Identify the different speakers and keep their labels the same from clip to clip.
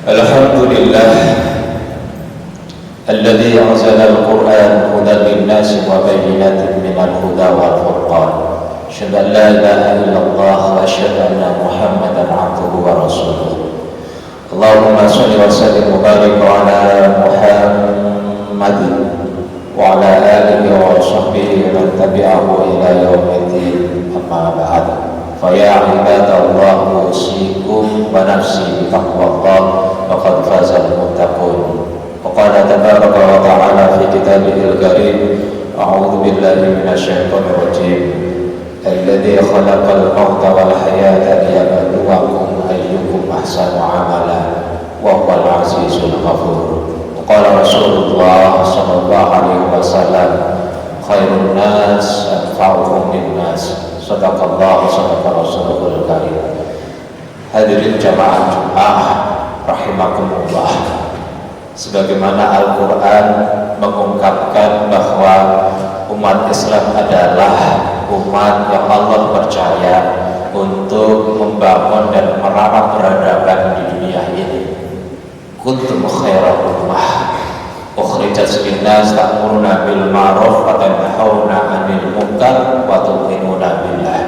Speaker 1: الحمد لله الذي أنزل القرآن هدى للناس وبينات من الهدى والفرقان أشهد أن لا إله إلا الله وأشهد أن محمدا عبده ورسوله اللهم صل وسلم وبارك على محمد وعلى آله وصحبه ومن تبعه إلى يوم الدين أما بعد فيا عباد الله أوصيكم ونفسي بتقوى الله فقد فاز المتقون وقال تبارك وتعالى في كتابه الكريم أعوذ بالله من الشيطان الرجيم الذي خلق الموت والحياة ليبلوكم أيكم أحسن عملا وهو العزيز الغفور وقال رسول الله صلى الله عليه وسلم خير الناس أنفعهم للناس Sadaqallah sadaqa rasulul karim. Hadirin jamaah Jumat rahimakumullah. Sebagaimana Al-Qur'an mengungkapkan bahwa umat Islam adalah umat yang Allah percaya untuk membangun dan merawat peradaban di dunia ini. Kuntum khairal ummah ukhrijat linnas ta'muruna bil ma'ruf wa tanhauna 'anil munkar wa tu'minuna billah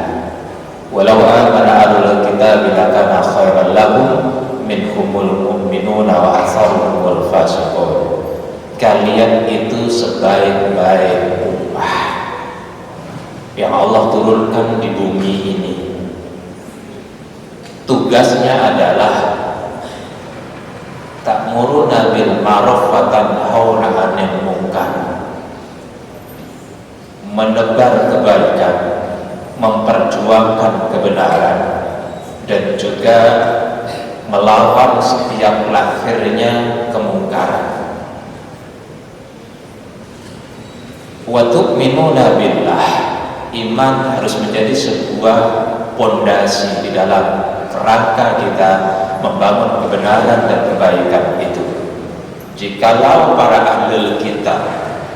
Speaker 1: walau amana ahlul kitabi lakana khairan lahum minhumul mu'minuna wa aktsaruhumul fasiqun. Kalian itu sebaik-baik ummah yang Allah turunkan di bumi ini. Tugasnya adalah ta'muruna bil ma'ruf wa tanhauna 'anil munkar, menebar kebaikan, memperjuangkan kebenaran, dan juga melawan setiap lahirnya kemungkaran. Wa tu'minuna billah, iman harus menjadi sebuah pondasi di dalam kerangka kita membangun kebenaran dan kebaikan itu. Jikalau para ahli kita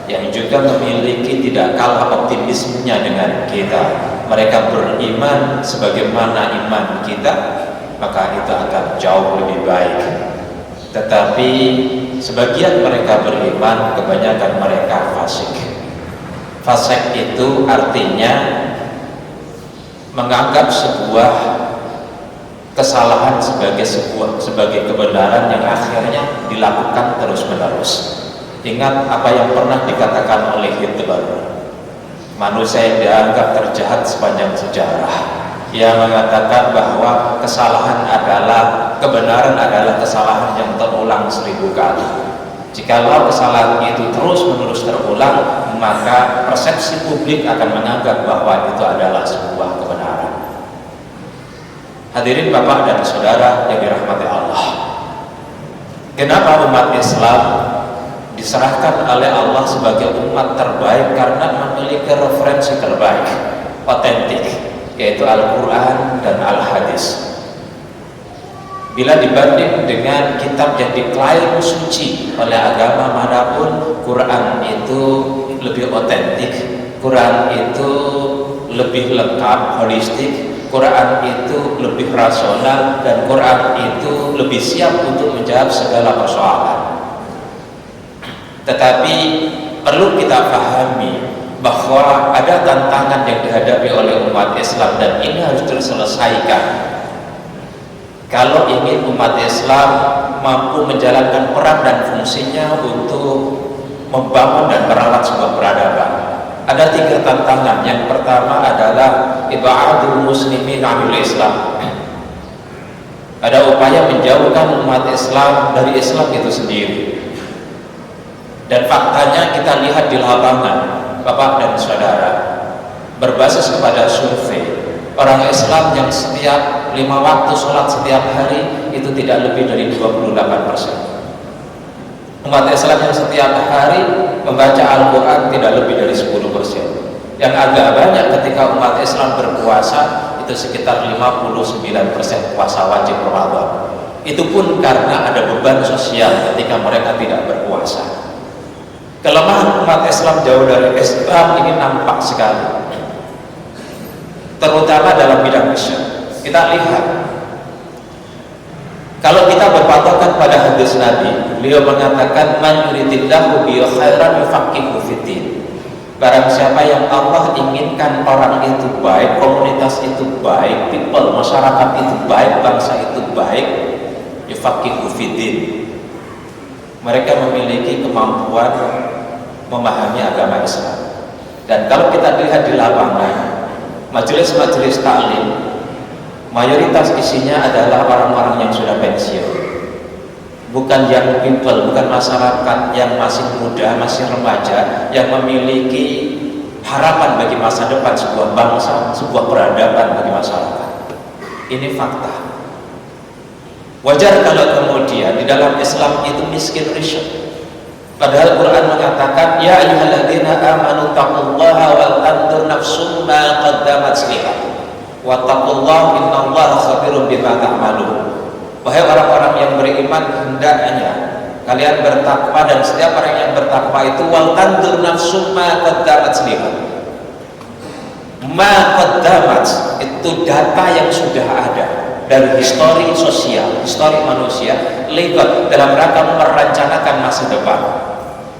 Speaker 1: yang juga memiliki tidak kalah optimismenya dengan kita, mereka beriman sebagaimana iman kita, maka itu akan jauh lebih baik. Tetapi sebagian mereka beriman, kebanyakan mereka fasik. Fasik itu artinya menganggap sebuah kesalahan sebagai kebenaran yang akhirnya dilakukan terus-menerus. Ingat apa yang pernah dikatakan oleh Hitler, manusia yang dianggap terjahat sepanjang sejarah, yang mengatakan bahwa kebenaran adalah kesalahan yang terulang 1000 kali. Jikalau kesalahan itu terus-menerus terulang, maka persepsi publik akan menganggap bahwa itu adalah sebuah kebenaran. Hadirin Bapak dan Saudara yang dirahmati Allah, kenapa umat Islam diserahkan oleh Allah sebagai umat terbaik? Karena memiliki referensi terbaik, otentik, yaitu Al-Quran dan Al-Hadis. Bila dibanding dengan kitab yang diklaim suci oleh agama manapun, Quran itu lebih otentik, Quran itu lebih lengkap, holistik, Quran itu lebih rasional, dan Quran itu lebih siap untuk menjawab segala persoalan. Tetapi perlu kita pahami bahwa ada tantangan yang dihadapi oleh umat Islam, dan ini harus terselesaikan kalau ingin umat Islam mampu menjalankan peran dan fungsinya untuk membangun dan merawat sebuah peradaban. Ada 3 tantangan. Yang pertama adalah ibadul muslimin anil Islam. Ada upaya menjauhkan umat Islam dari Islam itu sendiri. Dan faktanya kita lihat di lapangan, Bapak dan Saudara, berbasis kepada survei, orang Islam yang setiap 5 waktu sholat setiap hari itu tidak lebih dari 28%. Umat Islam yang setiap hari membaca Al-Quran tidak lebih dari 10%. Yang agak banyak ketika umat Islam berpuasa itu sekitar 59% puasa wajib Ramadan. Itu pun karena ada beban sosial ketika mereka tidak berpuasa. Kelemahan umat Islam jauh dari Islam ini nampak sekali, terutama dalam bidang mission. Kita lihat, kalau kita berpatokan pada hadis Nabi, beliau mengatakan man yuridillahu bihi khairan yufaqihu fiddin. Barang siapa yang Allah inginkan orang itu baik, komunitas itu baik, people, masyarakat itu baik, bangsa itu baik, yufaqihu fiddin. Mereka memiliki kemampuan memahami agama Islam. Dan kalau kita lihat di lapangan, majelis-majelis taklim mayoritas isinya adalah orang-orang yang sudah pensiun, bukan young people, bukan masyarakat yang masih muda, masih remaja, yang memiliki harapan bagi masa depan sebuah bangsa, sebuah peradaban bagi masyarakat. Ini fakta. Wajar kalau kemudian di dalam Islam itu miskin risyad. Padahal Quran mengatakan, ya ayyuhalladzina amanu taqullaha wal tanzur nafsum ma qaddamat lighad wattaqullaha innallaha khabirun bima ta'malun. Wahai orang-orang yang beriman, hendaknya kalian bertakwa, dan setiap orang yang bertakwa itu wal tanzur nafsum ma qaddamat lighad. Ma qaddamat itu data yang sudah ada dari histori sosial, histori manusia, lihat dalam rangka merencanakan masa depan.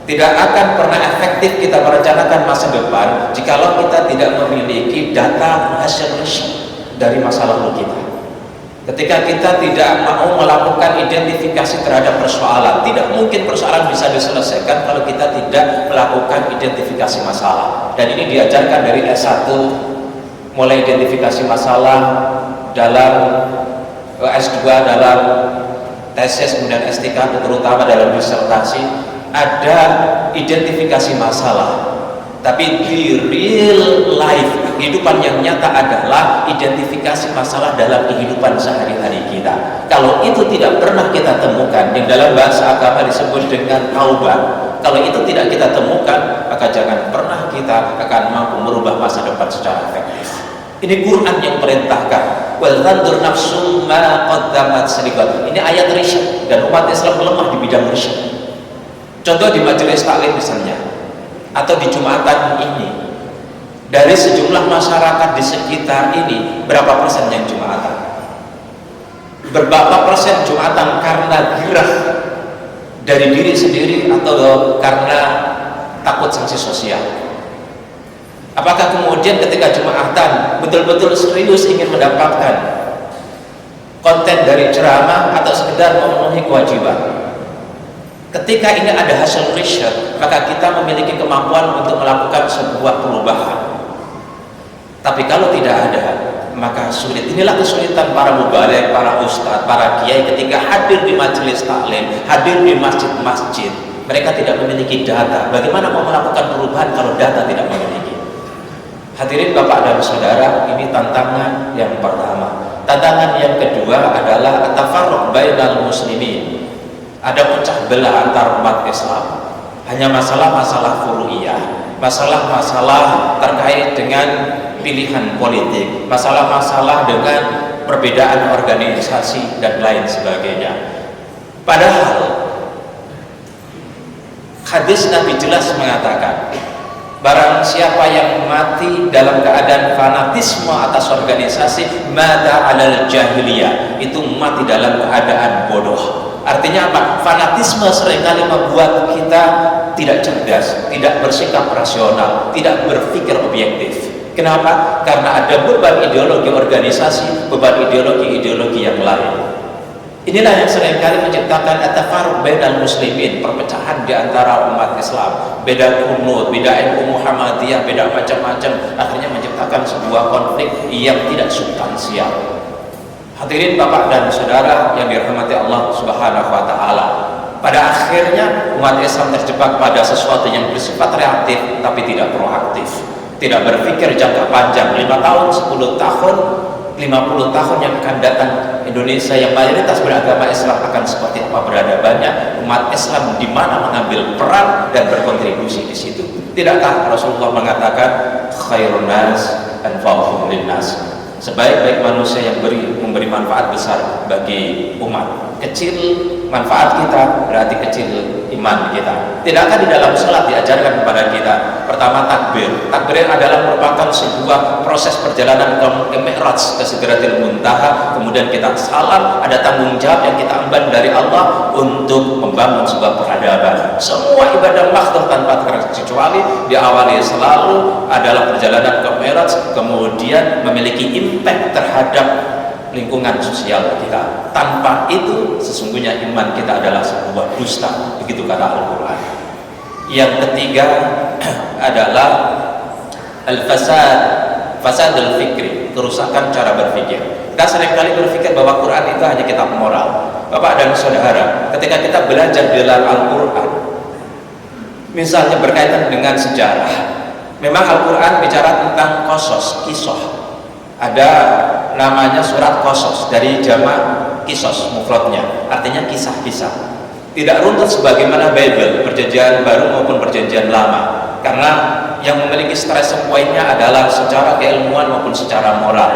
Speaker 1: Tidak akan pernah efektif kita merencanakan masa depan jikalau kita tidak memiliki data hasil riset dari masa lalu kita. Ketika kita tidak mau melakukan identifikasi terhadap persoalan, tidak mungkin persoalan bisa diselesaikan kalau kita tidak melakukan identifikasi masalah. Dan ini diajarkan dari S1, mulai identifikasi masalah dalam S2, dalam tesis, kemudian S3, terutama dalam disertasi. Ada identifikasi masalah, tapi di real life, kehidupan yang nyata adalah identifikasi masalah dalam kehidupan sehari-hari kita. Kalau itu tidak pernah kita temukan, yang dalam bahasa agama disebut dengan taubah, kalau itu tidak kita temukan, maka jangan pernah kita akan mampu merubah masa depan secara efektif. Ini Quran yang perintahkan, wal tanzur nafsum ma qaddamat lighad. Ini ayat risyad, dan umat Islam lemah di bidang risyad. Contoh di majelis taklim misalnya, atau di Jumatan ini, dari sejumlah masyarakat di sekitar ini, berapa persen yang Jumatan? Berapa persen Jumatan karena girah dari diri sendiri atau karena takut sanksi sosial? Apakah kemudian ketika Jumatan betul-betul serius ingin mendapatkan konten dari ceramah atau sekedar memenuhi kewajiban? Ketika ini ada hasil riset, maka kita memiliki kemampuan untuk melakukan sebuah perubahan. Tapi kalau tidak ada, maka sulit. Inilah kesulitan para mubaligh, para ustadz, para kiai ketika hadir di majelis taklim, hadir di masjid-masjid. Mereka tidak memiliki data. Bagaimana mau melakukan perubahan kalau data tidak memiliki? Hadirin Bapak dan Saudara, ini tantangan yang pertama. Tantangan yang kedua adalah at-tafarruq bainal muslimin. Ada pecah belah antar umat Islam. Hanya masalah-masalah furu'iyah, masalah-masalah terkait dengan pilihan politik, masalah-masalah dengan perbedaan organisasi dan lain sebagainya. Padahal hadis Nabi jelas mengatakan, barang siapa yang mati dalam keadaan fanatisme atas organisasi, mata alal jahiliyah, itu mati dalam keadaan bodoh. Artinya apa? Fanatisme seringkali membuat kita tidak cerdas, tidak bersikap rasional, tidak berpikir objektif. Kenapa? Karena ada beban ideologi organisasi, beban ideologi-ideologi yang lain. Inilah yang seringkali menciptakan at-tafarruq bainal muslimin, perpecahan di antara umat Islam, beda kunut, beda NU Muhammadiyah, beda macam-macam, akhirnya menciptakan sebuah konflik yang tidak substansial. Hadirin Bapak dan Saudara yang dirahmati Allah Subhanahu wa taala. Pada akhirnya umat Islam terjebak pada sesuatu yang bersifat reaktif tapi tidak proaktif. Tidak berpikir jangka panjang, 5 tahun, 10 tahun, 50 tahun yang akan datang, Indonesia yang mayoritas beragama Islam akan seperti apa peradabannya, umat Islam di mana mengambil peran dan berkontribusi di situ. Tidakkah Rasulullah mengatakan khairun nas anfa'uhum linnas? Sebaik-baik manusia yang memberi manfaat besar bagi umat. Kecil manfaat kita berarti kecil iman kita. Tidakkah di dalam sholat diajarkan kepada kita pertama takbir? Takbir adalah merupakan sebuah proses perjalanan ke Mi'raj, ke Sidratil Muntaha. Kemudian kita salam, ada tanggung jawab yang kita emban dari Allah untuk membangun sebuah peradaban. Semua ibadah makhluk tanpa terkecuali diawali selalu adalah perjalanan ke Mi'raj, kemudian memiliki impact terhadap lingkungan sosial kita. Tanpa itu sesungguhnya iman kita adalah sebuah dusta, begitu kata Al-Quran. Yang ketiga adalah fasad al-fikri, kerusakan cara berpikir. Kita seringkali berpikir bahwa Quran itu hanya kitab moral. Bapak dan saudara, ketika kita belajar di dalam Al-Quran, misalnya berkaitan dengan sejarah, memang Al-Quran bicara tentang qasas, kisah. Ada namanya surat Qasas, dari jamak kisos mufradnya, artinya kisah-kisah. Tidak runtut sebagaimana Bible, perjanjian baru maupun perjanjian lama, karena yang memiliki stress pointnya adalah secara keilmuan maupun secara moral.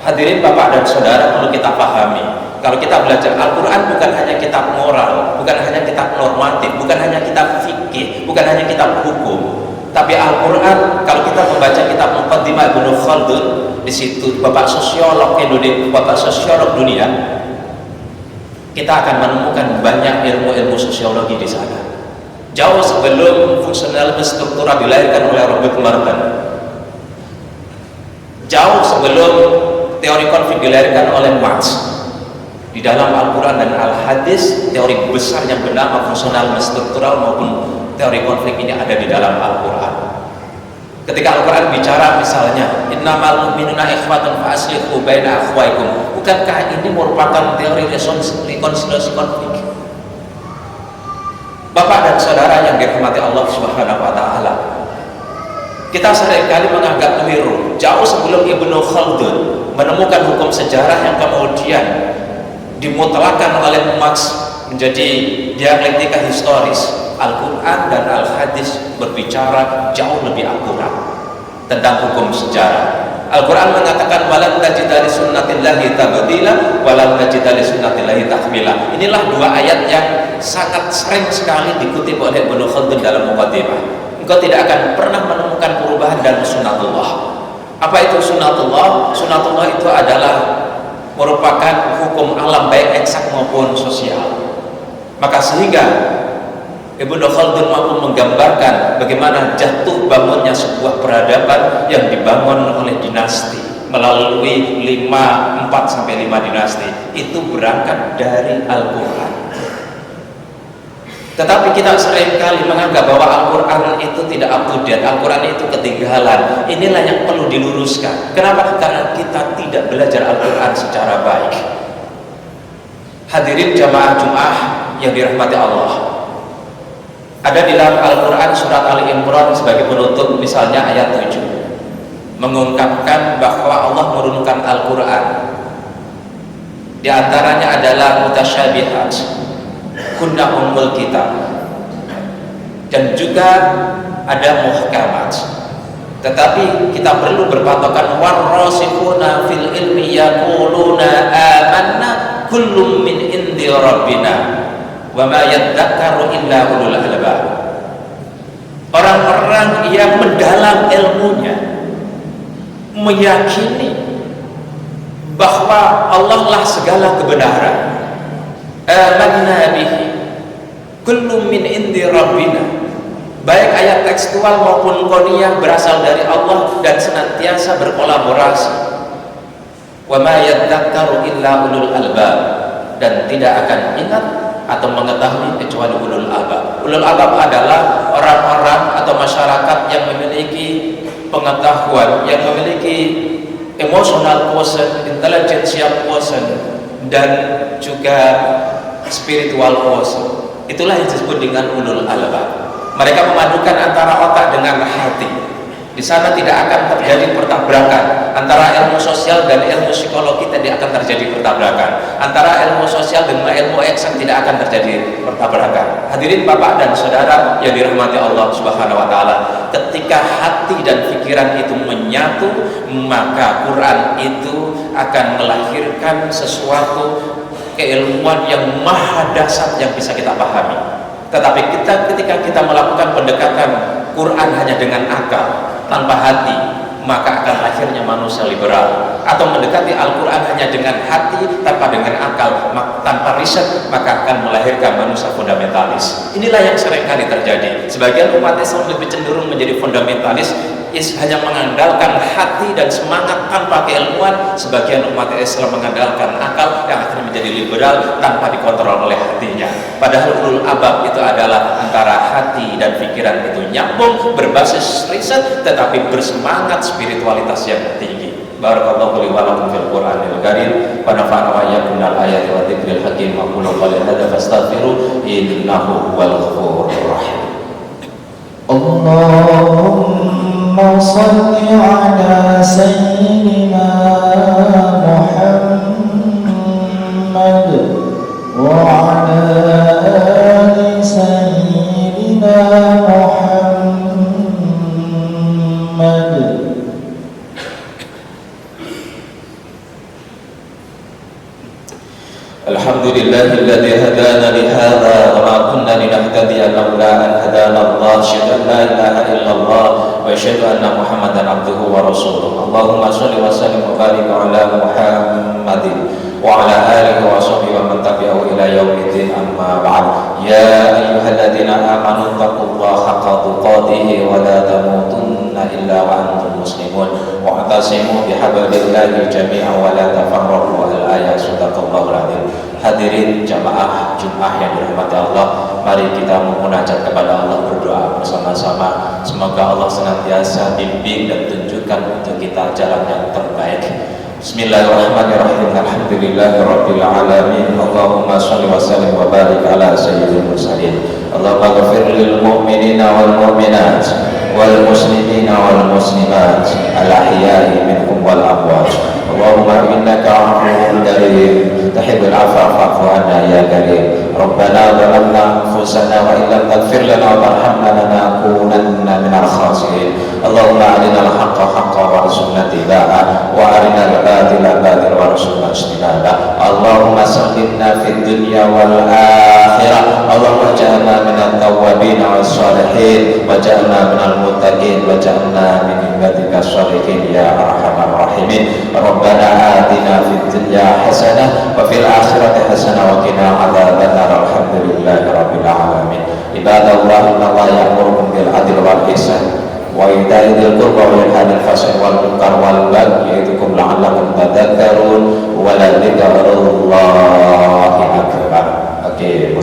Speaker 1: Hadirin Bapak dan Saudara, perlu kita pahami, kalau kita belajar Al-Quran bukan hanya kitab moral, bukan hanya kitab normatif, bukan hanya kitab fikih, bukan hanya kitab hukum. Tapi Al-Quran, kalau kita membaca kitab Muqaddimah Ibnu Khaldun, di situ Bapak sosiolog Indonesia, Bapak sosiolog dunia, kita akan menemukan banyak ilmu-ilmu sosiologi di sana. Jauh sebelum fungsionalisme struktural dilahirkan oleh Robert Merton, jauh sebelum teori konflik dilahirkan oleh Marx, di dalam Al-Quran dan Al-Hadis, teori besar yang bernama fungsionalisme struktural maupun teori konflik ini ada di dalam Al-Quran. Ketika Al-Quran bicara misalnya innamal mu'minuna ikhwatun fa aslihu baina akhwaikum, bukankah ini merupakan teori rekonsiliasi konflik? Bapak dan saudara yang dirahmati Allah Subhanahu wa taala, kita seringkali menganggap keliru. Jauh sebelum Ibnu Khaldun menemukan hukum sejarah yang kemudian dimutlakan oleh Marx menjadi dialektika historis, Al-Quran dan Al-Hadis berbicara jauh lebih akurat tentang hukum sejarah. Al-Quran mengatakan walan tajida li sunnatillahi tabdila walan tajida li sunnatillahi tahmila. Inilah dua ayat yang sangat sering sekali dikutip oleh Ibnu Khaldun dalam Muqaddimah. Engkau tidak akan pernah menemukan perubahan dalam sunnatullah. Apa itu sunnatullah? Sunnatullah itu adalah merupakan hukum alam baik eksak maupun sosial. Maka sehingga Ibnu Khaldun mampu menggambarkan bagaimana jatuh bangunnya sebuah peradaban yang dibangun oleh dinasti melalui 4 sampai 5 dinasti. Itu berangkat dari Al-Quran. Tetapi kita seringkali menganggap bahwa Al-Quran itu tidak up to date, Al-Quran itu ketinggalan. Inilah yang perlu diluruskan. Kenapa? Karena kita tidak belajar Al-Quran secara baik. Hadirin jamaah Jum'ah yang dirahmati Allah, ada di dalam Al-Quran surat Ali Imran sebagai penutup, misalnya ayat 7 mengungkapkan bahwa Allah menurunkan Al-Quran. Di antaranya adalah mutasyabihat, kunna ummul kitab, dan juga ada muhkamat. Tetapi kita perlu berpatokan warrasikhuna fil ilmi yaquluna amanna kullum min indi rabbina wa ma yadzakkaru illa ulul albab. Orang-orang yang mendalam ilmunya meyakini bahwa Allah lah segala kebenaran. Amanna bihi kullum min indi rabbina, baik ayat tekstual maupun qoniyah berasal dari Allah dan senantiasa berkolaborasi. Wa ma yadzakkaru illa ulul albab, dan tidak akan ingat atau mengetahui kecuali ulul albab. Ulul albab adalah orang-orang atau masyarakat yang memiliki pengetahuan, yang memiliki emotional quotient, intelligentsia quotient, dan juga spiritual quotient. Itulah yang disebut dengan ulul albab. Mereka memadukan antara otak dengan hati. Di sana tidak akan terjadi pertabrakan antara ilmu sosial dan ilmu psikologi, tidak akan terjadi pertabrakan antara ilmu sosial dan ilmu eksak, tidak akan terjadi pertabrakan. Hadirin Bapak dan Saudara yang dirahmati Allah Subhanahu wa taala, ketika hati dan pikiran itu menyatu, maka Quran itu akan melahirkan sesuatu keilmuan yang maha dasar yang bisa kita pahami. Tetapi ketika kita melakukan pendekatan Quran hanya dengan akal tanpa hati, maka akan lahirnya manusia liberal. Atau mendekati Al-Quran hanya dengan hati tanpa dengan akal, tanpa riset, maka akan melahirkan manusia fundamentalis. Inilah yang seringkali terjadi. Sebagian umat Islam lebih cenderung menjadi fundamentalis, hanya mengandalkan hati dan semangat tanpa keilmuan. Sebagian umat Islam mengandalkan akal yang akan menjadi liberal tanpa dikontrol oleh hatinya. Padahal ulul albab itu adalah antara hati dan pikiran itu nyambung, berbasis riset, tetapi bersemangat spiritualitas yang tinggi. Barakallahu li wa lakum fil Qur'anil Karim wa nafa'ana wa iyyakum minal ayati wa dzikril hakim. Aqulu qawli hadza fastaghfiru innahu huwal ghafurur rahim.
Speaker 2: Allahumma shalli ala sayyidina Muhammad wa ala ali sayyidina Muhammad.
Speaker 1: Alhamdulillahilladzi hadana li hadza wa ma kunna linahtadiya laula an hadana Allah. Asyhadu an la ilaha illallah wa asyhadu anna Muhammadan abduhu wa rasuluh. Allahumma shalli wa sallim wa barik ala Muhammadin wa ala alihi wa sahbihi wa man tabi'ahu ila yaumiddin, amma ba'd. Ya ayyuhalladzina amanu taqullaha haqqa tuqatih wa la tamutunna illa wa antum muslimun wa atasimu bihablillahi jami'an wa la tafarraqu. Al-ayat. Sadaqallahul adzim. Hadirin jamaah Jumat yang dirahmati Allah, mari kita memunajat kepada Allah, berdoa bersama-sama. Semoga Allah senantiasa bimbing dan tunjukkan untuk kita jalan yang terbaik. Bismillahirrahmanirrahim. Alhamdulillahirabbil alamin. Allahumma shalli wa sallim wa barik ala sayyidil mursalin. Allahumma ghfir lil mu'minina wal mu'minat wal muslimina wal muslimat al ahya'i minhum wal amwat. Allahumma innaka 'afuwwun karim tuhibbul 'afwa fa'fu 'anna ya karim. Rabbana zalamna anfusana wa illam taghfir lana wa tarhamna lanakunanna minal khasirin. Allahumma arinal haqqa haqqan warzuqna ittiba'ah wa arinal batila batilan warzuqna ijtinabah. Allahumma sallimna fid dunya wal akhirah. Allahumma ja'alna minat tawwabin was salihin wa ja'alna minal muttaqin wa ja'alna min ibadika sholihin ya arhamar rahimin. Rabbana atina fid dunya hasanah wa fil akhirati hasanah wa qina adzabannar. Alhamdulillahi rabbil alamin. Ibadallah, innallaha ya'murukum bil adli wal ihsan wa ita'i dzil qurba wa yanha 'anil fahsya'i wal munkar wal baghi ya'idukum la'allakum tadhakkarun wa la dzikrullahi akbar. Oke.